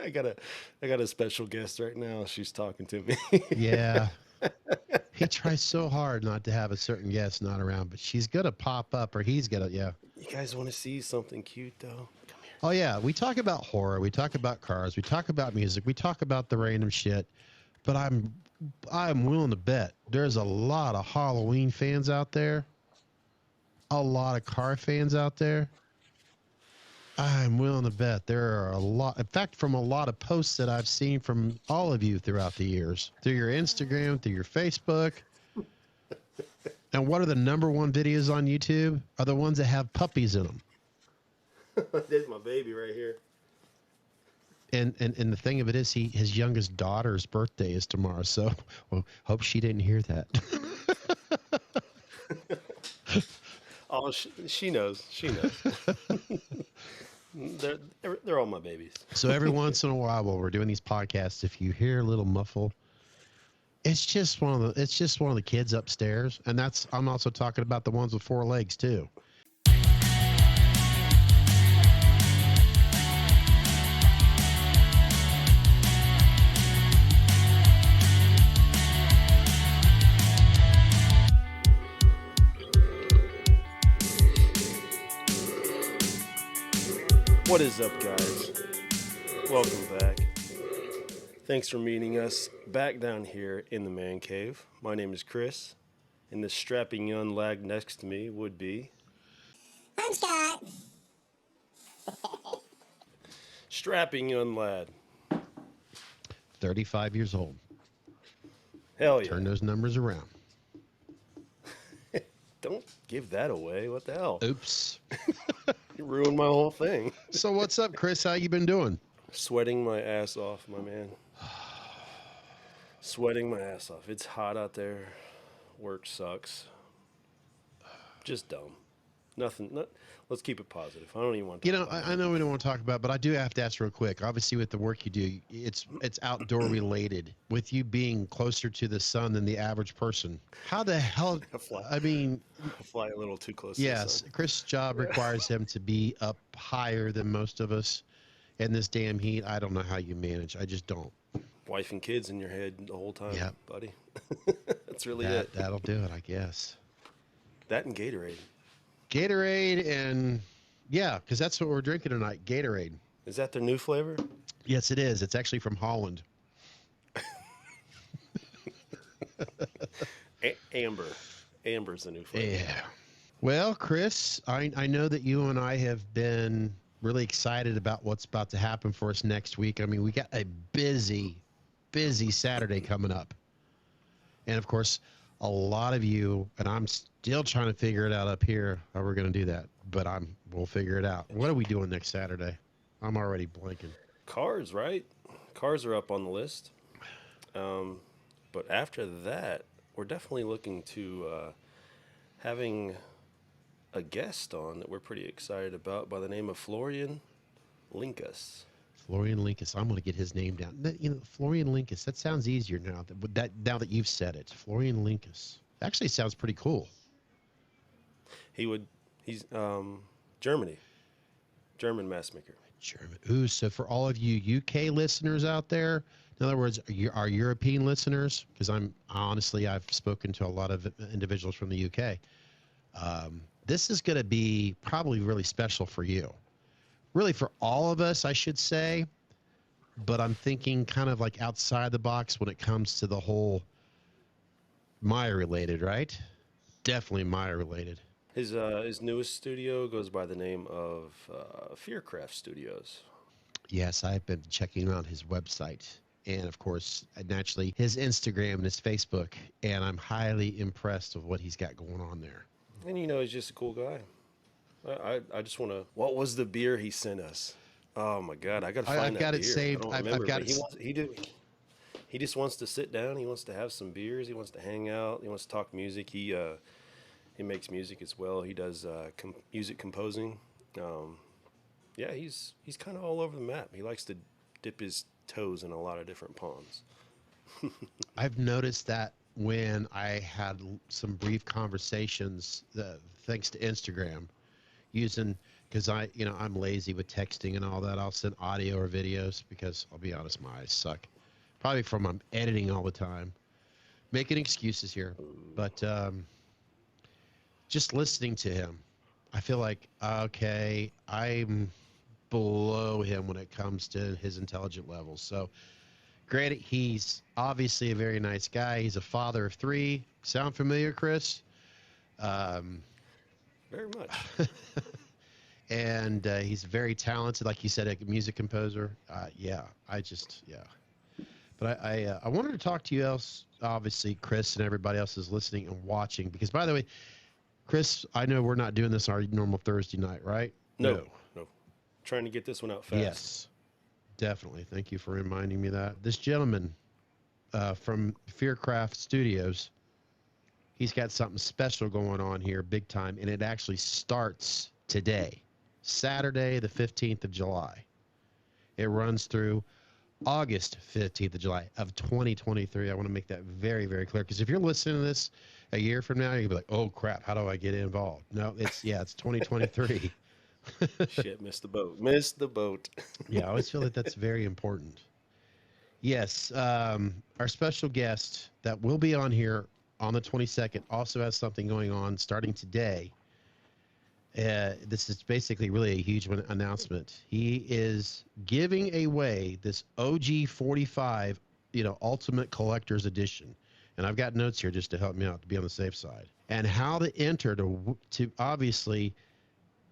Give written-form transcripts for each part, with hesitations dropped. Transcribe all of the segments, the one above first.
I got a special guest right now. She's talking to me. Yeah. He tries so hard not to have a certain guest not around, but she's gonna pop up or he's gonna, yeah. You guys want to see something cute though? Come here. Oh yeah, we talk about horror, we talk about cars, we talk about music, we talk about the random shit. But I'm willing to bet there's a lot of Halloween fans out there, a lot of car fans out there. I'm willing to bet there are a lot. In fact, from a lot of posts that I've seen from all of you throughout the years, through your Instagram, through your Facebook. And what are the number one videos on YouTube? Are the ones that have puppies in them. There's my baby right here. And the thing of it is, his youngest daughter's birthday is tomorrow. So, well, hope she didn't hear that. Oh, she knows. She knows. They're all my babies. So every once in a while, while we're doing these podcasts, if you hear a little muffle, it's just one of the kids upstairs, and I'm also talking about the ones with four legs too. What is up, guys? Welcome back. Thanks for meeting us back down here in the man cave. My name is Chris, and the strapping young lad next to me would be I'm Scott. strapping young lad. 35 years old. Hell yeah! Turn those numbers around. Don't give that away. What the hell? Oops. You ruined my whole thing. So what's up, Chris? How you been doing? Sweating my ass off, my man. Sweating my ass off. It's hot out there. Work sucks. Just dumb. Nothing. Let's keep it positive. I don't even want to. I know we don't want to talk about, but I do have to ask real quick. Obviously, with the work you do, it's outdoor related. With you being closer to the sun than the average person, how the hell? I mean, I fly a little too close. yes, To the sun. Chris' job requires him to be up higher than most of us. In this damn heat, I don't know how you manage. I just don't. Wife and kids in your head the whole time, Yep. buddy. That's really it. That'll do it, I guess. That and Gatorade. Gatorade and yeah, because that's what we're drinking tonight. Gatorade. Is that their new flavor? Yes, it is. It's actually from Holland. Amber. Amber's the new flavor. Yeah. Well, Chris, I know that you and I have been really excited about what's about to happen for us next week. I mean, we got a busy Saturday coming up. And of course, a lot of you, and I'm still trying to figure it out up here how we're going to do that, but we'll figure it out. What are we doing next Saturday? I'm already blanking. Cars, right? Cars are up on the list. But after that, we're definitely looking to having a guest on that we're pretty excited about by the name of Florian Linkus. Florian Linkus. I'm going to get his name down. Florian Linkus. That sounds easier now. Now that you've said it, Florian Linkus. Actually, sounds pretty cool. He's Germany, German mask maker. German. Ooh, so for all of you UK listeners out there, in other words, our European listeners, because I've spoken to a lot of individuals from the UK. This is going to be probably really special for you. Really for all of us, I should say. But I'm thinking kind of like outside the box when it comes to the whole Maya related, right? Definitely Maya related. His newest studio goes by the name of Fearcraft Studios. Yes, I've been checking out his website and, of course, naturally, his Instagram and his Facebook, and I'm highly impressed with what he's got going on there. And he's just a cool guy. I just want to. What was the beer he sent us? Oh my God, I got to find I've that got it beer. saved. I don't I've remember, got but it. he just wants to sit down. He wants to have some beers. He wants to hang out. He wants to talk music. He makes music as well. He does music composing. Yeah, he's kind of all over the map. He likes to dip his toes in a lot of different ponds. I've noticed that when I had some brief conversations, thanks to Instagram, using because I'm lazy with texting and all that. I'll send audio or videos because I'll be honest, my eyes suck. Probably from I'm editing all the time, making excuses here. But just listening to him, I feel like, okay, I'm below him when it comes to his intelligent levels. So granted, he's obviously a very nice guy. He's a father of 3. Sound familiar, Chris? Very much. And he's very talented, like you said, a music composer. Yeah. But I wanted to talk to you else, obviously, Chris, and everybody else is listening and watching. Because, by the way, Chris, I know we're not doing this on our normal Thursday night, right? No. Trying to get this one out fast. Yes, definitely. Thank you for reminding me of that. This gentleman from Fearcraft Studios, he's got something special going on here, big time, and it actually starts today, Saturday, the 15th of July. It runs through August 15th of July of 2023. I want to make that very, very clear, because if you're listening to this a year from now, you'll be like, oh, crap, how do I get involved? No, it's 2023. Shit, missed the boat. Yeah, I always feel like that's very important. Yes, our special guest that will be on here on the 22nd also has something going on starting today. This is basically really a huge announcement. He is giving away this OG45, Ultimate Collector's Edition. And I've got notes here just to help me out to be on the safe side. And how to enter to obviously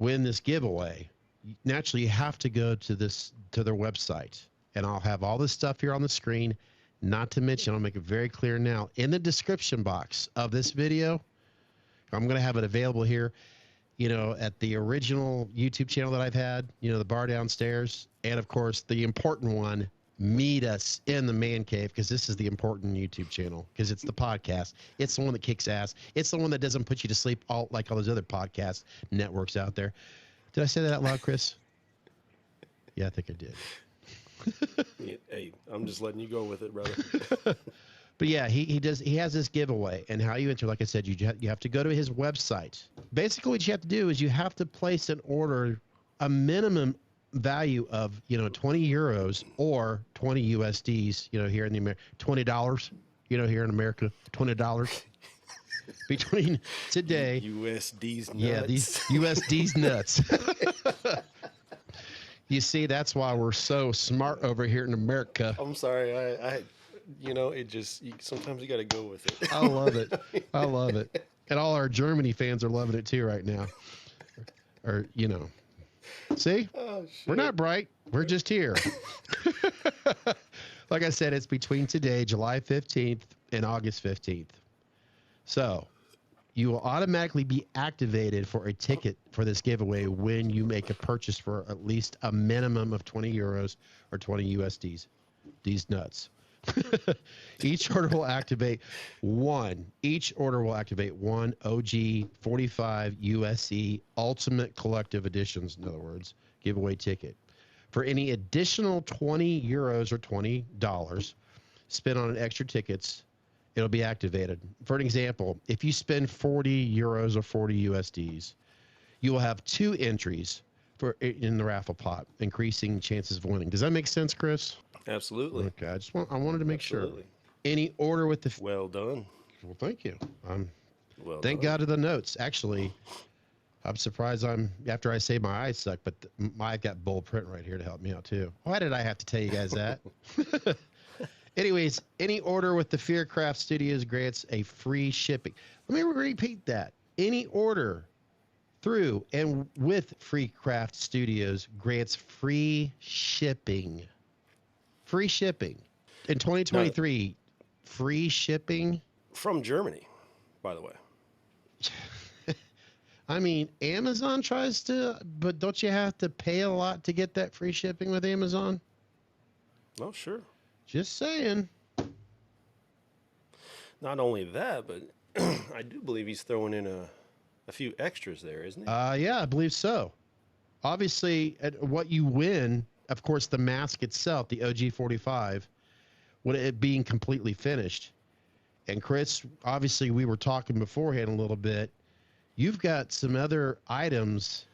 win this giveaway. Naturally, you have to go to their website. And I'll have all this stuff here on the screen. Not to mention, I'll make it very clear now, in the description box of this video, I'm going to have it available here, at the original YouTube channel that I've had, the bar downstairs. And, of course, the important one, meet us in the man cave, because this is the important YouTube channel, because it's the podcast. It's the one that kicks ass. It's the one that doesn't put you to sleep like all those other podcast networks out there. Did I say that out loud, Chris? Yeah, I think I did. Hey, I'm just letting you go with it, brother. But yeah, he has this giveaway, and how you enter, like I said, you have to go to his website. Basically, what you have to do is you have to place an order, a minimum value of 20 euros or 20 USDs. Here in the $20. Here in America, $20 between today. USD's nuts. Yeah, these USD's nuts. You see, that's why we're so smart over here in America. I'm sorry, I it just sometimes you got to go with it. I love it. I love it. And all our Germany fans are loving it too right now. Or see, we're not bright. We're just here. Like I said, it's between today, July 15th, and August 15th. So you will automatically be activated for a ticket for this giveaway when you make a purchase for at least a minimum of 20 euros or 20 USDs. These nuts. Each order will activate one OG45 USC Ultimate Collective Editions, in other words, giveaway ticket. For any additional 20 euros or $20 spent on extra tickets, it'll be activated. For an example, if you spend 40 euros or 40 USDs, you will have 2 entries in the raffle pot, increasing chances of winning. Does that make sense, Chris? Absolutely. Okay, I wanted to make Absolutely. sure. Any order with the... Well done. Well, thank you. Well Thank done. God to the notes. Actually, I'm surprised after I say my eyes suck, but I've got bold print right here to help me out too. Why did I have to tell you guys that? Anyways, any order with the Fearcraft Studios grants a free shipping. Let me repeat that. Any order through and with Fearcraft Studios grants free shipping. Free shipping. In 2023, free shipping. From Germany, by the way. I mean, Amazon tries to, but don't you have to pay a lot to get that free shipping with Amazon? Oh, sure. Just saying. Not only that, but I do believe he's throwing in a few extras there, isn't he? Yeah, I believe so. Obviously, what you win, of course, the mask itself, the OG45, with it being completely finished. And Chris, obviously, we were talking beforehand a little bit. You've got some other items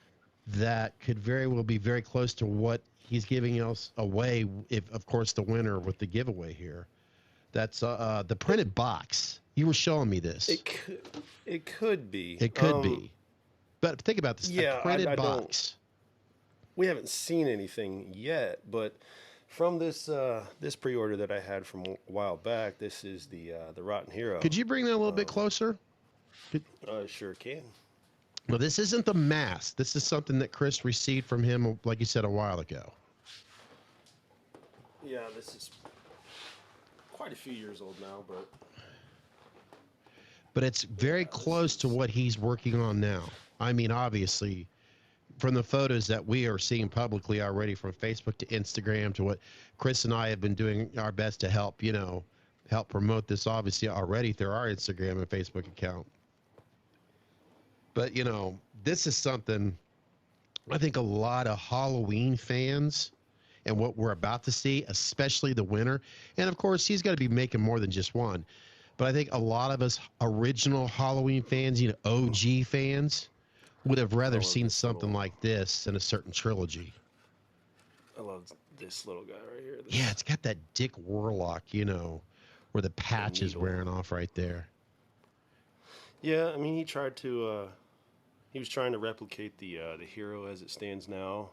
that could very well be very close to what he's giving us away. If, of course, the winner with the giveaway here. That's the printed box. You were showing me this. It could be. It could be. But think about this. A Yeah, printed I don't. box. We haven't seen anything yet, but from this pre-order that I had from a while back, this is the Rotten Hero. Could you bring that a little bit closer? Sure can. Well, this isn't the mask. This is something that Chris received from him, like you said, a while ago. Yeah, this is quite a few years old now, but it's very close to what he's working on now. I mean, obviously, from the photos that we are seeing publicly already, from Facebook to Instagram to what Chris and I have been doing our best to help, help promote this, obviously, already through our Instagram and Facebook account. But, this is something I think a lot of Halloween fans and what we're about to see, especially the winner. And, of course, he's got to be making more than just one. But I think a lot of us original Halloween fans, OG fans, would have rather seen something like this in a certain trilogy. I love this little guy right here. Yeah, it's got that Dick Warlock, where the patch is wearing off right there. Yeah, I mean, he was trying to replicate the hero as it stands now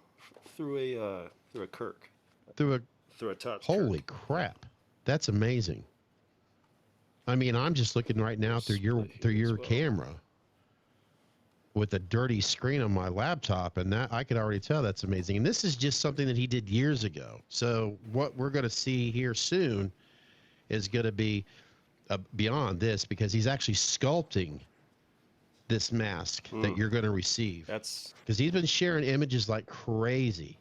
through a Kirk. Through a touch. Holy crap. That's amazing. I mean, I'm just looking right now through your camera with a dirty screen on my laptop, and that I could already tell that's amazing. And this is just something that he did years ago. So what we're going to see here soon is going to be beyond this, because he's actually sculpting this mask that you're going to receive. That's because he's been sharing images like crazy,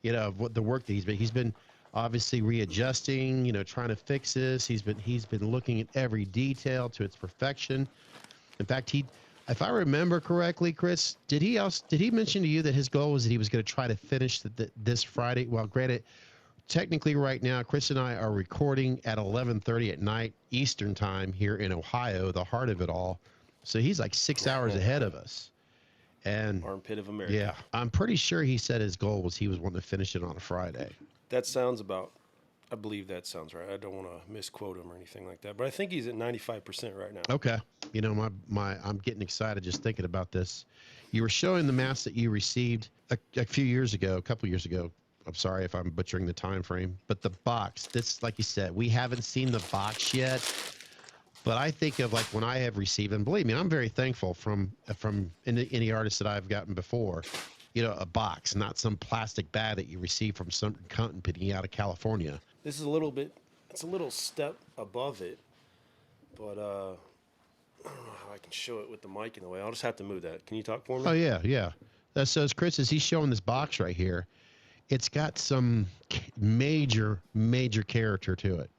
of what the work that he's been obviously readjusting, trying to fix this. He's been looking at every detail to its perfection. In fact, if I remember correctly, Chris, did he mention to you that his goal was that he was going to try to finish this Friday? Well, granted, technically right now, Chris and I are recording at 11:30 at night Eastern time here in Ohio, the heart of it all. So he's like 6 hours ahead of us. And armpit of America. Yeah, I'm pretty sure he said his goal was he was wanting to finish it on a Friday. That sounds I believe that sounds right. I don't want to misquote him or anything like that, but I think he's at 95% right now. Okay. I'm getting excited just thinking about this. You were showing the mask that you received a couple years ago. I'm sorry if I'm butchering the time frame, but the box, this, like you said, we haven't seen the box yet, but I think of like when I have received, and believe me, I'm very thankful from any artist that I've gotten before, a box, not some plastic bag that you receive from some company out of California. This is it's a little step above it, but I don't know how I can show it with the mic in the way. I'll just have to move that. Can you talk for me? Oh, yeah. So as Chris, as he's showing this box right here, it's got some major character to it.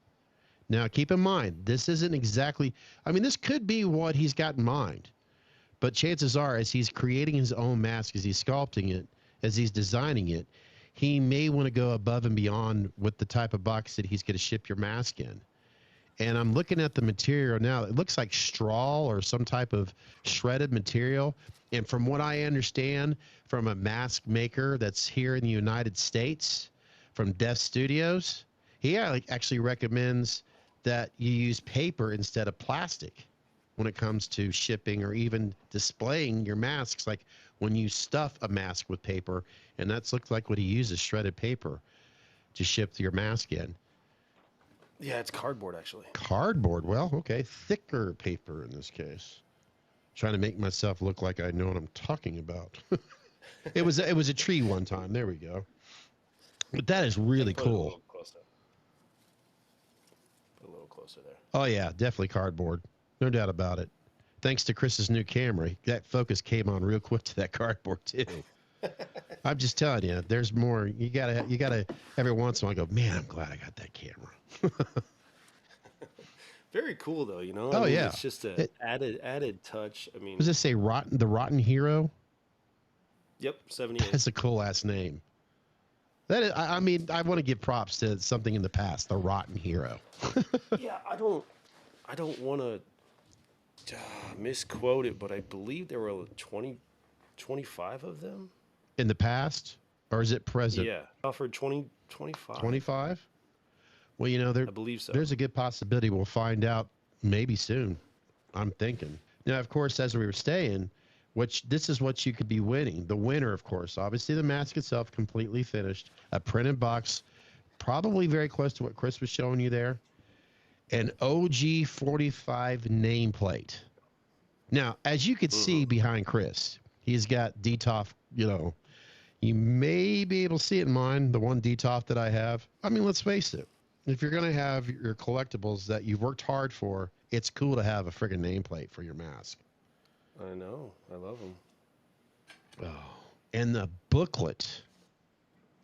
Now, keep in mind, this isn't exactly, this could be what he's got in mind, but chances are, as he's creating his own mask, as he's sculpting it, as he's designing it, he may want to go above and beyond with the type of box that he's going to ship your mask in. And I'm looking at the material now. It looks like straw or some type of shredded material. And from what I understand from a mask maker that's here in the United States, from Death Studios, he actually recommends that you use paper instead of plastic when it comes to shipping or even displaying your masks, like when you stuff a mask with paper. And that's looks like what he uses, shredded paper, to ship your mask in. Yeah, it's cardboard, actually. Cardboard? Well, okay. Thicker paper in this case. Trying to make myself look like I know what I'm talking about. It was a tree one time. There we go. But that is really cool. Put a little closer there. Oh, yeah. Definitely cardboard. No doubt about it. Thanks to Chris's new camera, that focus came on real quick to that cardboard, too. I'm just telling you, there's more. You gotta every once in a while go, man, I'm glad I got that camera. Very cool, though, Oh, yeah. It's just an added touch. Does it say the Rotten Hero? Yep, 78. That's a cool-ass name. That is, I want to give props to something in the past, the Rotten Hero. Yeah, I don't want to misquote it, but I believe there were 25 of them. in the past, or is it present? Yeah, offered 2025. 25? Well, I believe so. there's a good possibility we'll find out maybe soon. I'm thinking. Now, of course, as we were saying, this is what you could be winning. The winner, of course, obviously the mask itself completely finished, a printed box, probably very close to what Chris was showing you there, an OG45 nameplate. Now, as you could see behind Chris, he's got DTOF, you may be able to see it in mine, the one DTOF that I have. I mean, let's face it. If you're going to have your collectibles that you've worked hard for, it's cool to have a friggin' nameplate for your mask. I know. I love them. Oh, and the booklet.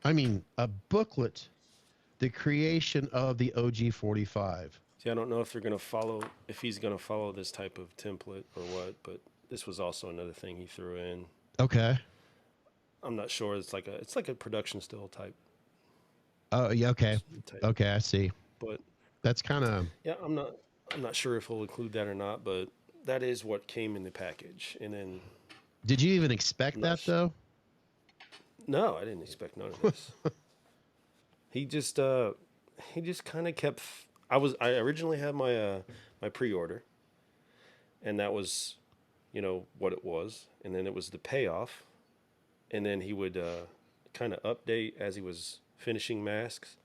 I mean, a booklet, the creation of the OG45. See, I don't know if he's going to follow this type of template or what, but this was also another thing he threw in. Okay. I'm not sure. It's like a production still type. Oh, yeah. Okay. Type. Okay. I see. But that's kind of. Yeah, I'm not sure if he'll include that or not, but that is what came in the package. And then. Did you even expect that though? No, I didn't expect none of this. He just kind of kept. I originally had my my pre-order, and that was, what it was, and then it was the payoff, and then he would kind of update as he was finishing masks,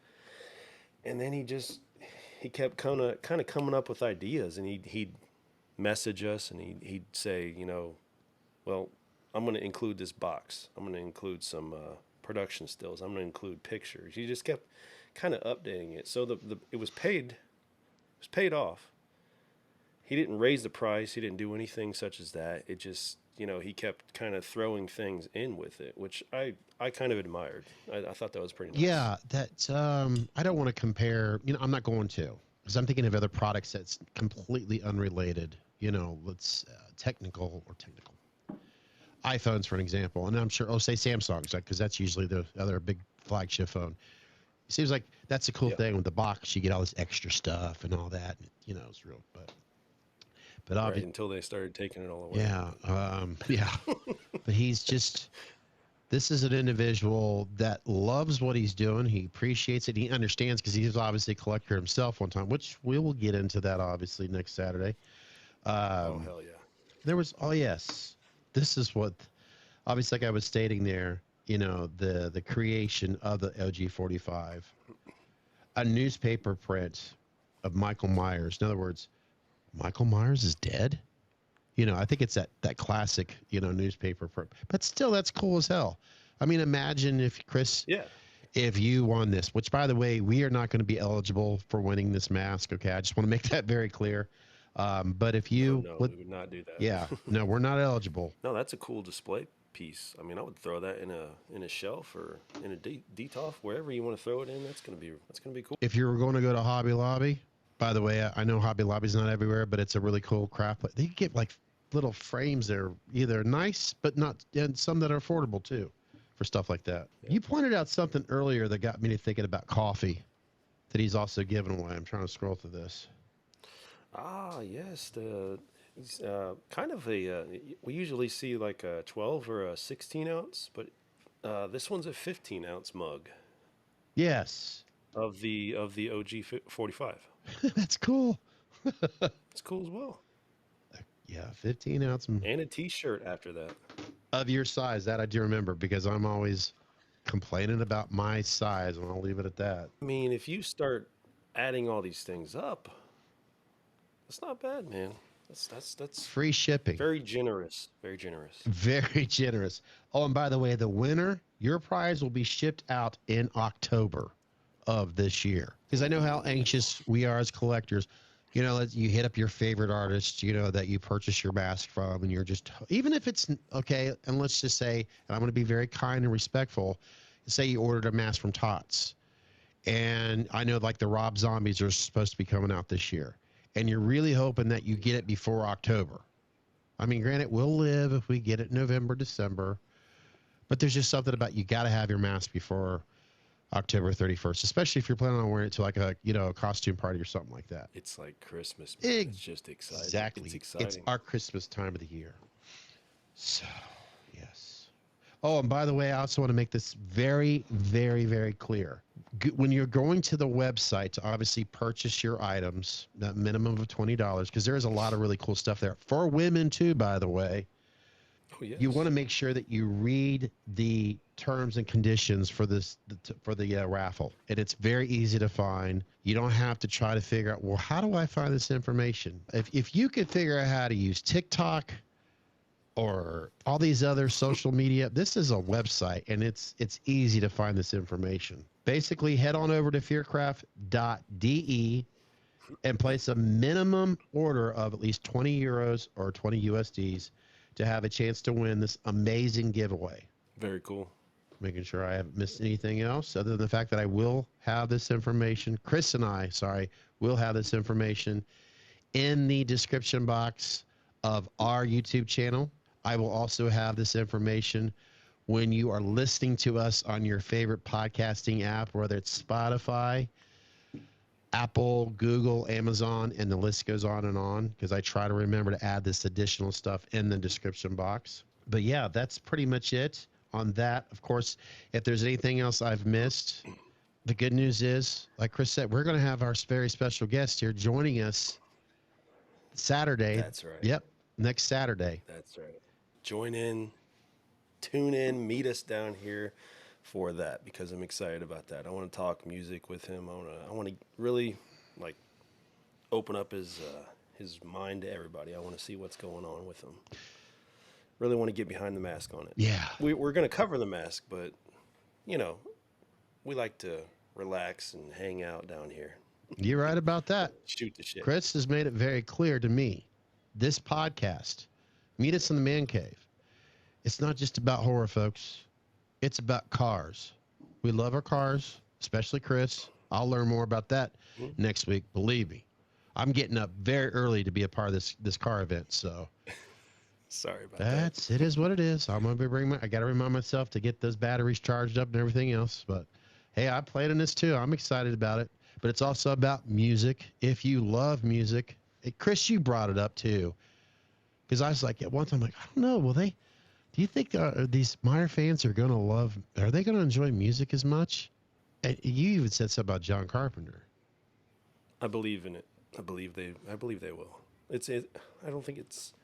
and then he kept kind of coming up with ideas, and he'd message us, and he'd say, well, I'm going to include this box. I'm going to include some production stills. I'm going to include pictures. He just kept kind of updating it. So it was paid off. He didn't raise the price. He didn't do anything such as that. It just, he kept kind of throwing things in with it, which I kind of admired. I thought that was pretty nice. Yeah, that's, I don't want to compare, I'm not going to, because I'm thinking of other products that's completely unrelated, let's technical. iPhones, for an example, and I'm sure, say Samsung's, because that's usually the other big flagship phone. It seems like that's a cool thing with the box. You get all this extra stuff and all that. It's real, but obviously until they started taking it all away. Yeah, yeah. But this is an individual that loves what he's doing. He appreciates it. He understands because he's obviously a collector himself one time, which we will get into that obviously next Saturday. Oh hell yeah! There was yes. This is what, obviously, like I was stating there, the creation of the OG45, a newspaper print of Michael Myers. In other words, Michael Myers is dead. I think it's that classic, newspaper print. But still, that's cool as hell. I mean, imagine if Chris, if you won this. Which, by the way, we are not going to be eligible for winning this mask. Okay, I just want to make that very clear. But if you we would not do that. Yeah, no, we're not eligible. No, that's a cool display piece. I mean, I would throw that in a shelf or in a DTOF, wherever you want to throw it in. That's gonna be cool. If you were going to go to Hobby Lobby, by the way, I know Hobby Lobby's not everywhere, but it's a really cool craft. They get like little frames that are either nice but not, and some that are affordable too, for stuff like that. Yeah. You pointed out something earlier that got me to thinking about coffee that he's also giving away. I'm trying to scroll through this. Ah, yes. It's kind of we usually see like a 12 or a 16 ounce, but this one's a 15-ounce mug. Yes. Of the OG45. That's cool. It's cool as well. Yeah, 15-ounce. And a T-shirt after that. Of your size, that I do remember, because I'm always complaining about my size, and I'll leave it at that. I mean, if you start adding all these things up, that's not bad, man. That's free shipping. Very generous. Very generous. Very generous. Oh, and by the way, the winner, your prize will be shipped out in October of this year. Because I know how anxious we are as collectors. You hit up your favorite artist, that you purchase your mask from, and you're just, even if it's okay, and let's just say, and I'm going to be very kind and respectful, say you ordered a mask from Tots, and I know like the Rob Zombies are supposed to be coming out this year, and you're really hoping that you get it before October. I mean, granted, we'll live if we get it November, December, but there's just something about you got to have your mask before October 31st, especially if you're planning on wearing it to like a costume party or something like that. It's like Christmas. It's just exciting. Exactly. It's exciting. It's our Christmas time of the year. So, yes. Oh, and by the way, I also want to make this very, very, very clear. When you're going to the website to obviously purchase your items, that minimum of $20, because there's a lot of really cool stuff there for women too, by the way. Oh yes. You want to make sure that you read the terms and conditions for the raffle, and it's very easy to find. You don't have to try to figure out, well, how do I find this information? If you could figure out how to use TikTok or all these other social media, this is a website, and it's easy to find this information. Basically, head on over to fearcraft.de and place a minimum order of at least 20 euros or 20 USDs to have a chance to win this amazing giveaway. Very cool. Making sure I haven't missed anything else other than the fact that I will have this information. Chris and I, will have this information in the description box of our YouTube channel. I will also have this information when you are listening to us on your favorite podcasting app, whether it's Spotify, Apple, Google, Amazon, and the list goes on, because I try to remember to add this additional stuff in the description box. But yeah, that's pretty much it on that. Of course, if there's anything else I've missed, the good news is, like Chris said, we're going to have our very special guest here joining us Saturday. That's right. Yep, next Saturday. That's right. Join in, tune in, meet us down here for that, because I'm excited about that. I want to talk music with him. I want to really like open up his mind to everybody. I want to see what's going on with him. Really want to get behind the mask on it. Yeah. We're going to cover the mask, but we like to relax and hang out down here. You're right about that. Shoot the shit. Chris has made it very clear to me, this podcast, Meet Us in the Man Cave, it's not just about horror, folks. It's about cars. We love our cars, especially Chris. I'll learn more about that next week. Believe me, I'm getting up very early to be a part of this car event. So sorry about that. It is what it is. I'm going to be I got to remind myself to get those batteries charged up and everything else. But hey, I played in this too. I'm excited about it. But it's also about music. If you love music, Chris, you brought it up too. Because I was like, at one time, I don't know. Do you think these Meyer fans are they going to enjoy music as much? And you even said something about John Carpenter. I believe in it. I believe they will. I don't think it's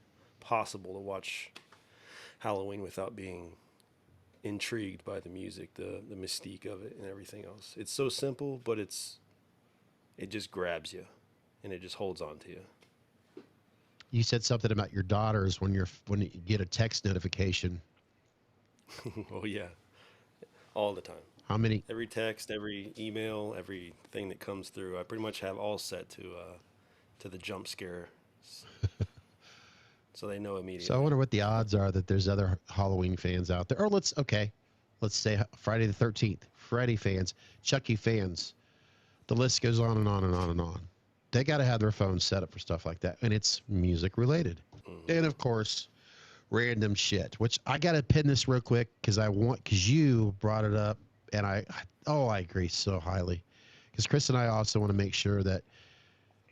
possible to watch Halloween without being intrigued by the music, the mystique of it and everything else. It's so simple, but it just grabs you and it just holds on to you. You said something about your daughters when you get a text notification. Oh yeah, all the time. How many? Every text, every email, everything that comes through, I pretty much have all set to the jump scare, so they know immediately. So I wonder what the odds are that there's other Halloween fans out there. Or let's say Friday the 13th, Freddy fans, Chucky fans. The list goes on and on and on and on. They got to have their phones set up for stuff like that, and it's music related. Mm-hmm. And of course, random shit. Which I got to pin this real quick because you brought it up, and I agree so highly. Because Chris and I also want to make sure that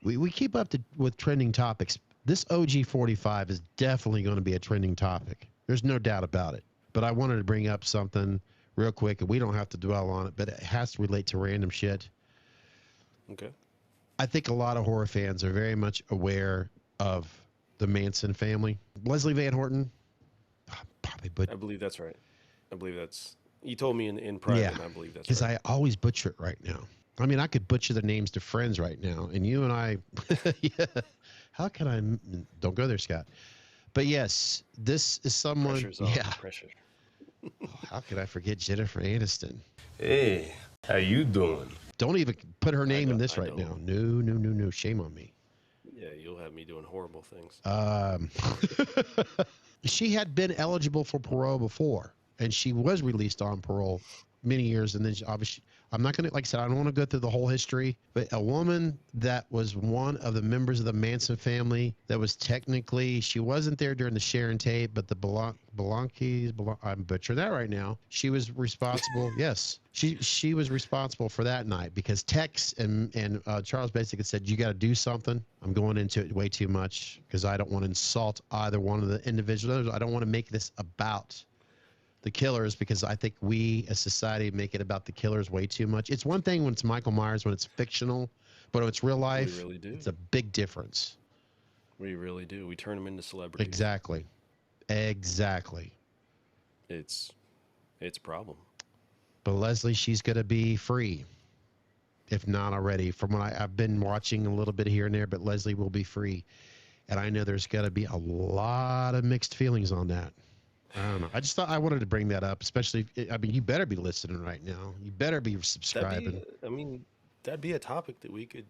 we keep up with trending topics. This OG45 is definitely going to be a trending topic. There's no doubt about it. But I wanted to bring up something real quick, and we don't have to dwell on it, but it has to relate to random shit. Okay. I think a lot of horror fans are very much aware of the Manson family. Leslie Van Horton, probably, but I believe that's right. You told me in private, yeah, and I believe that's right. Because I always butcher it right now. I mean, I could butcher the names to friends right now, and you and I, yeah. How can I? Don't go there, Scott. But yes, this is someone. Pressure's on. Yeah. Pressure. How could I forget Jennifer Aniston? Hey, how you doing? Don't even put her name in this right now. No. Shame on me. Yeah, you'll have me doing horrible things. She had been eligible for parole before, and she was released on parole many years. And then obviously, I'm not going to, like I said, I don't want to go through the whole history, but a woman that was one of the members of the Manson family that was technically, she wasn't there during the Sharon Tate, but the Belankes, I'm butchering that right now. She was responsible. Yes, she was responsible for that night because Tex and Charles basically said, you got to do something. I'm going into it way too much because I don't want to insult either one of the individuals. I don't want to make this about the killers, because I think we as society make it about the killers way too much. It's one thing when it's Michael Myers, when it's fictional, but when it's real We life, really do. it's a big difference. We really do. We turn them into celebrities. Exactly. Exactly. It's a problem. But Leslie, she's going to be free, if not already. From what I've been watching a little bit here and there, but Leslie will be free. And I know there's got to be a lot of mixed feelings on that. I don't know. I just thought I wanted to bring that up, especially, I mean, you better be listening right now. You better be subscribing. That'd be a topic that we could,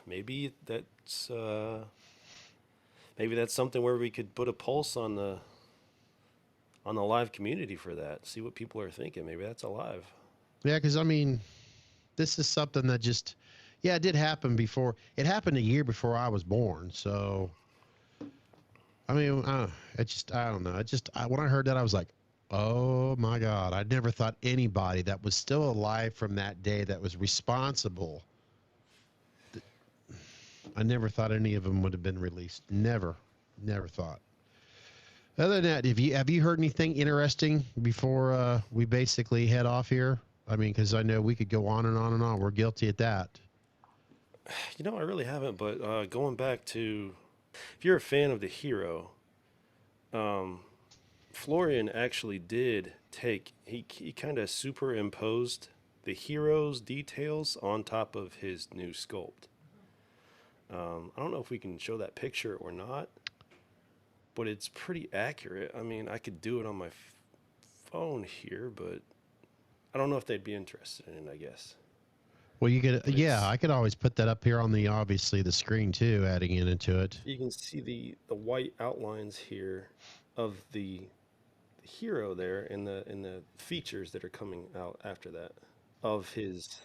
maybe that's something where we could put a pulse on the live community for that. See what people are thinking. Maybe that's alive. Yeah, because, I mean, this is something that just, yeah, it did happen before. It happened a year before I was born. So, I mean, I don't know. When I heard that, I was like, oh my God. I never thought anybody that was still alive from that day that was responsible. I never thought any of them would have been released. Never thought. Other than that, have you heard anything interesting before we basically head off here? I mean, because I know we could go on and on and on. We're guilty at that. You know, I really haven't, but going back to, if you're a fan of the hero, Florian actually did he kind of superimposed the hero's details on top of his new sculpt. I don't know if we can show that picture or not, but it's pretty accurate. I mean, I could do it on my phone here, but I don't know if they'd be interested in it, I guess. Well, you could, yeah, I could always put that up here on obviously the screen too, adding it into it. You can see the white outlines here of the hero there and the features that are coming out after that of his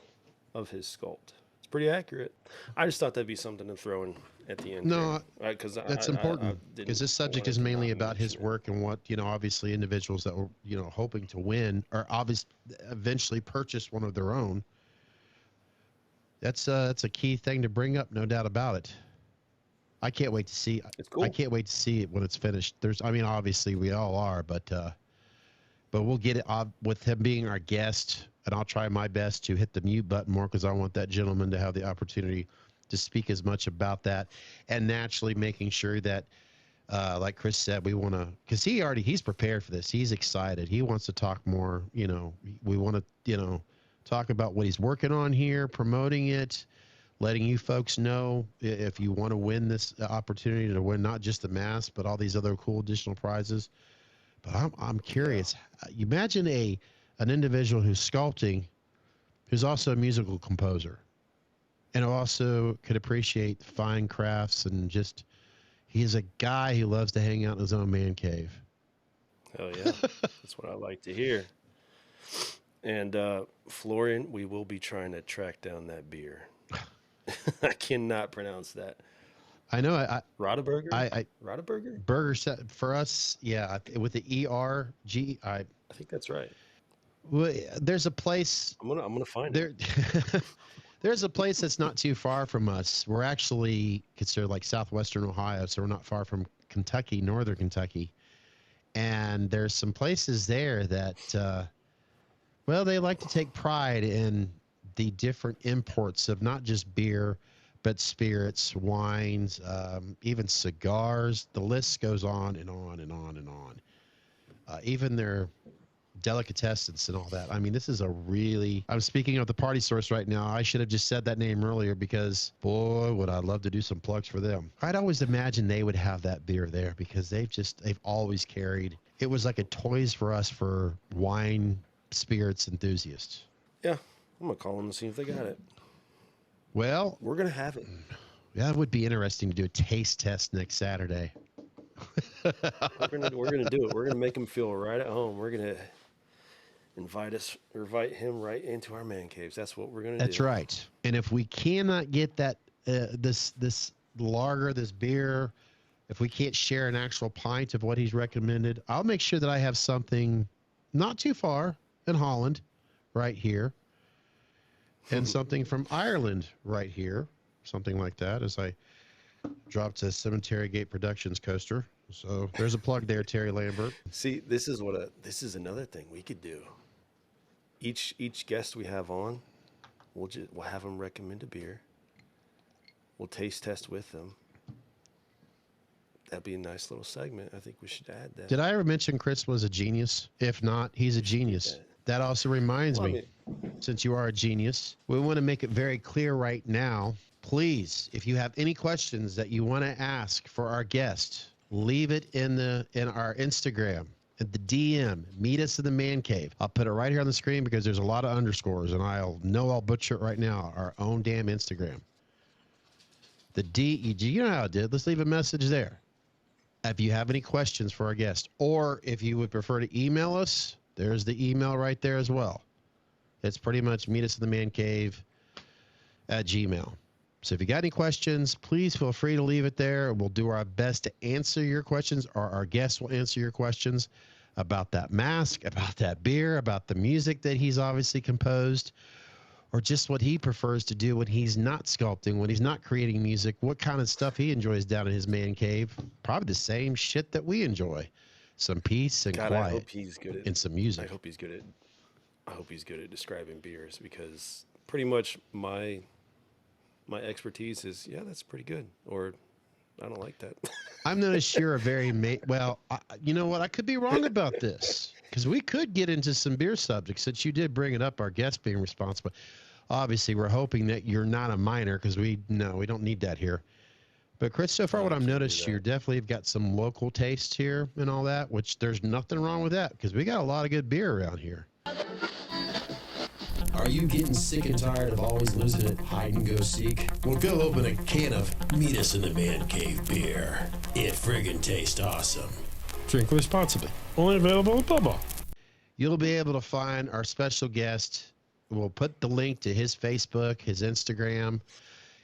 sculpt. It's pretty accurate. I just thought that'd be something to throw in at the end. No, because that's important, because this subject is mainly about his work and what, obviously individuals that were, hoping to win or obviously eventually purchase one of their own. That's a key thing to bring up, no doubt about it. I can't wait to see. It's cool. I can't wait to see it when it's finished. Obviously we all are, but we'll get it with him being our guest, and I'll try my best to hit the mute button more because I want that gentleman to have the opportunity to speak as much about that, and naturally making sure that, like Chris said, we want to, because he's prepared for this. He's excited. He wants to talk more. We want to, talk about what he's working on here, promoting it, letting you folks know if you want to win this opportunity to win not just the mask, but all these other cool additional prizes. But I'm curious. You imagine an individual who's sculpting, who's also a musical composer, and also could appreciate fine crafts, and just he's a guy who loves to hang out in his own man cave. Hell yeah. That's what I like to hear. And Florian, we will be trying to track down that beer. I cannot pronounce that. I know. Rodeburger? Rodeburger? Burger set for us, yeah, with the ERG. I think that's right. Well, there's a place. I'm gonna find there. There's a place that's not too far from us. We're actually considered like southwestern Ohio, so we're not far from Kentucky, northern Kentucky. And there's some places there that, well, they like to take pride in the different imports of not just beer, but spirits, wines, even cigars. The list goes on and on and on and on. Even their delicatessens and all that. I mean, this is I'm speaking of the Party Source right now. I should have just said that name earlier because, boy, would I love to do some plugs for them. I'd always imagine they would have that beer there because they've always carried. It was like a Toys R Us for wine spirits enthusiasts. Yeah, I'm going to call them to see if they got it. Well, we're going to have it. Yeah, it would be interesting to do a taste test next Saturday. We're gonna do it. We're gonna make him feel right at home. We're gonna invite him right into our man caves. That's what we're gonna do. That's right. And if we cannot get that this lager, this beer, if we can't share an actual pint of what he's recommended, I'll make sure that I have something not too far in Holland, right here, and something from Ireland right here, something like that. As I dropped a Cemetery Gate Productions coaster. So there's a plug there, Terry Lambert. See, this is another thing we could do. Each guest we have on, we'll have them recommend a beer. We'll taste test with them. That'd be a nice little segment. I think we should add that. Did I ever mention Chris was a genius? If not, he's a genius. That also reminds me, since you are a genius, we want to make it very clear right now. Please, if you have any questions that you want to ask for our guest, leave it in our Instagram, at the DM. Meet us in the man cave. I'll put it right here on the screen because there's a lot of underscores, and I'll butcher it right now. Our own damn Instagram. The DEG. You know how I did. Let's leave a message there. If you have any questions for our guest, or if you would prefer to email us, there's the email right there as well. It's pretty much meet us in the man cave at Gmail. So if you got any questions, please feel free to leave it there. We'll do our best to answer your questions, or our guests will answer your questions about that mask, about that beer, about the music that he's obviously composed, or just what he prefers to do when he's not sculpting, when he's not creating music, what kind of stuff he enjoys down in his man cave. Probably the same shit that we enjoy. Some peace and quiet, I hope he's good at, and some music. I hope he's good at describing beers, because pretty much my expertise is, yeah, that's pretty good, or I don't like that. I'm not sure a very you know what? I could be wrong about this, because we could get into some beer subjects since you did bring it up, our guest being responsible. Obviously, we're hoping that you're not a minor, because we don't need that here. But Chris, so far what I've noticed, you definitely have got some local tastes here and all that, which there's nothing wrong with that, because we got a lot of good beer around here. Are you getting sick and tired of always losing at hide and go seek? Well, go open a can of Meet Us in the Man Cave beer. It friggin' tastes awesome. Drink responsibly. Only available at Bubba. You'll be able to find our special guest. We'll put the link to his Facebook, his Instagram.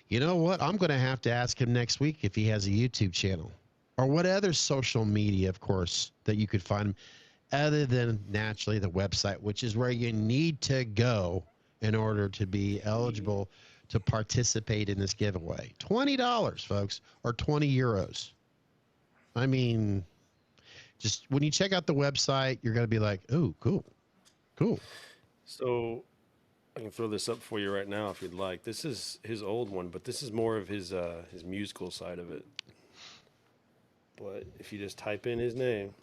You know what? I'm going to have to ask him next week if he has a YouTube channel, or what other social media, of course, that you could find him, other than naturally the website, which is where you need to go in order to be eligible to participate in this giveaway. $20, folks, or 20 euros. I mean, just when you check out the website, you're going to be like, oh, cool. So I can throw this up for you right now if you'd like. This is his old one, but this is more of his musical side of it. But if you just type in his name,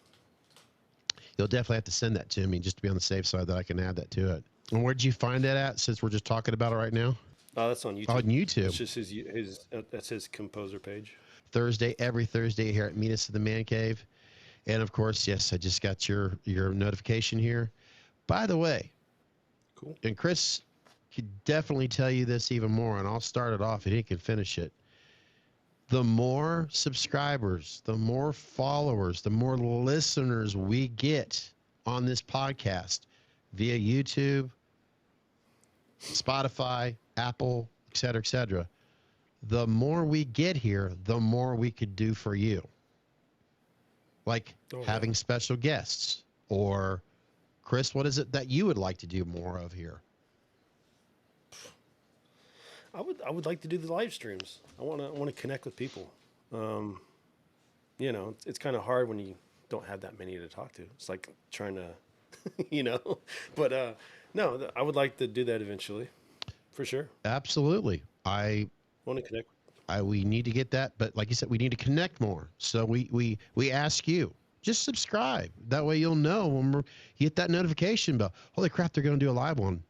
you'll definitely have to send that to me just to be on the safe side that I can add that to it. And where'd you find that at, since we're just talking about it right now? Oh, that's on YouTube. On YouTube. It's just that's his composer page. Every Thursday here at Meet Us in the Man Cave. And of course, yes, I just got your notification here. By the way, cool. And Chris could definitely tell you this even more, and I'll start it off and he can finish it. The more subscribers, the more followers, the more listeners we get on this podcast via YouTube, Spotify, Apple, et cetera, the more we get here, the more we could do for you. Like having special guests, or Chris, what is it that you would like to do more of here? I would like to do the live streams. I want to connect with people. You know, it's kind of hard when you don't have that many to talk to. It's like trying to, you know, but no, I would like to do that eventually, for sure. Absolutely. I want to connect. We need to get that, but like you said, we need to connect more. So we ask you, just subscribe. That way you'll know when you get that notification bell. Holy crap, they're going to do a live one.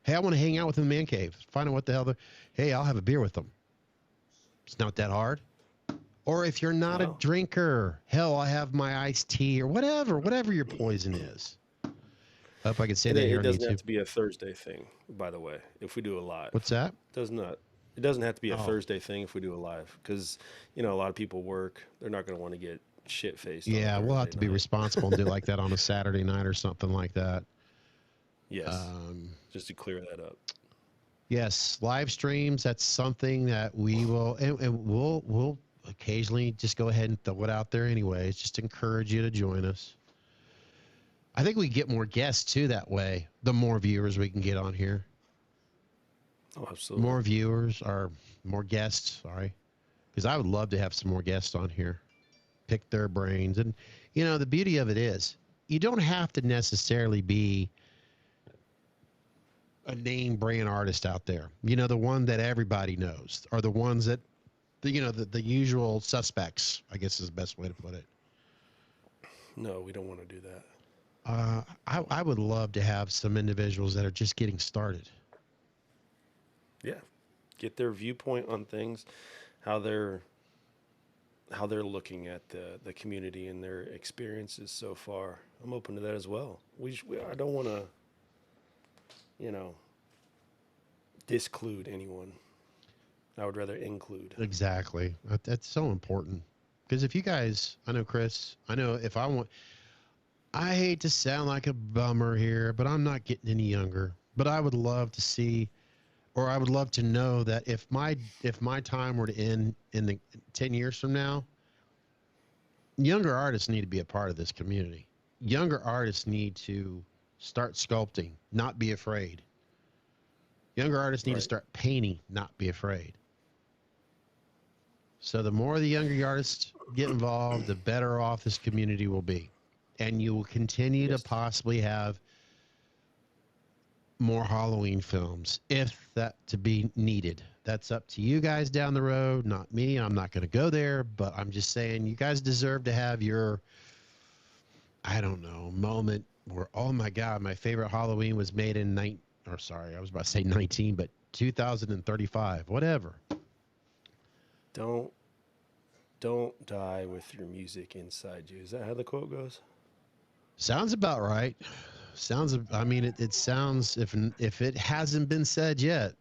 Hey, I want to hang out with them in the man cave. Find out what the hell hey, I'll have a beer with them. It's not that hard. Or if you're not a drinker, hell, I have my iced tea or whatever your poison is. I hope I can say that here on YouTube. It doesn't have to be a Thursday thing, by the way, if we do a live. What's that? It doesn't have to be a Thursday thing if we do a live, because, you know, a lot of people work. They're not going to want to get shit-faced. Yeah, we'll have to be responsible and do like that on a Saturday night or something like that. Yes, just to clear that up. Yes, live streams, that's something that we will, and we'll occasionally just go ahead and throw it out there anyways, just encourage you to join us. I think we get more guests, too, that way, the more viewers we can get on here. Oh, absolutely. More viewers, or more guests, sorry. Because I would love to have some more guests on here. pick their brains. And, you know, the beauty of it is you don't have to necessarily be a name brand artist out there. You know, the one that everybody knows, or the ones that, the usual suspects, I guess is the best way to put it. No, we don't want to do that. I would love to have some individuals that are just getting started. Yeah, get their viewpoint on things, how they're looking at the community and their experiences so far. I'm open to that as well. I don't want to, disclude anyone. I would rather include. Exactly. That's so important. Because if you guys, I know Chris, I know if I hate to sound like a bummer here, but I'm not getting any younger. But I would love to see, or I would love to know that if my time were to end in the 10 years from now, younger artists need to be a part of this community. Younger artists need to start sculpting, not be afraid. Younger artists need to start painting, not be afraid. So the more the younger artists get involved, the better off this community will be. And you will continue to possibly have more Halloween films, if that to be needed. That's up to you guys down the road, not me. I'm not going to go there, but I'm just saying you guys deserve to have your, I don't know, moment where, oh my God, my favorite Halloween was made in 2035, whatever. Don't die with your music inside you. Is that how the quote goes? Sounds about right. It sounds, if it hasn't been said yet,